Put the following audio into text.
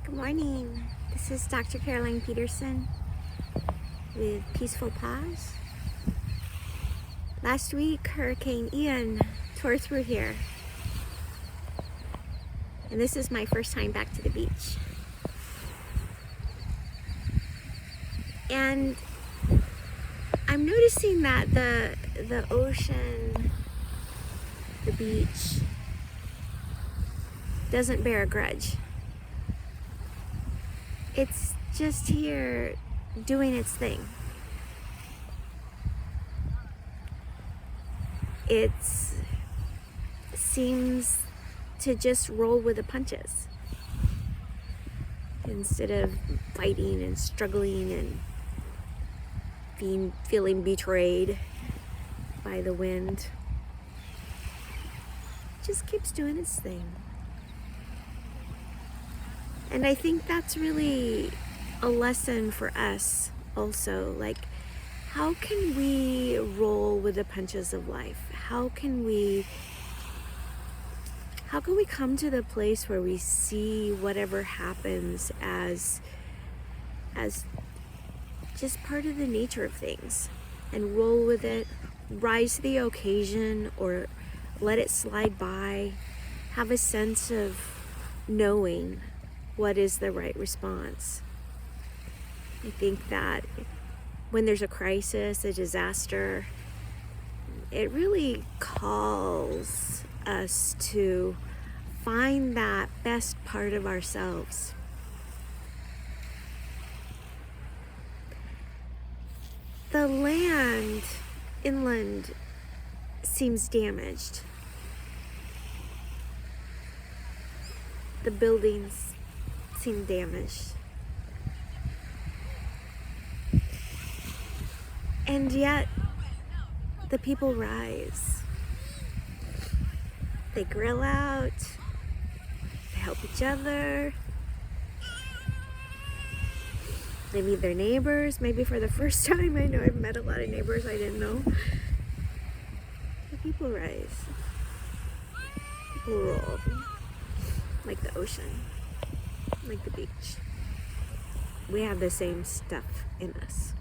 Good morning. This is Dr. Caroline Peterson with Peaceful Pause. Last week, Hurricane Ian tore through here. And this is my first time back to the beach. And I'm noticing that the ocean, the beach, doesn't bear a grudge. It's just here doing its thing. It seems to just roll with the punches instead of fighting and struggling and feeling betrayed by the wind. It just keeps doing its thing. And I think that's really a lesson for us also. Like, how can we roll with the punches of life? How can we come to the place where we see whatever happens as just part of the nature of things and roll with it, rise to the occasion or let it slide by, have a sense of knowing what is the right response. I think that when there's a crisis, a disaster, it really calls us to find that best part of ourselves. The land inland seems damaged. The buildings seem damaged. And yet, the people rise. They grill out, they help each other, they meet their neighbors, maybe for the first time. I know I've met a lot of neighbors I didn't know. The people rise. People roll. Like the ocean. Like the beach. We have the same stuff in us.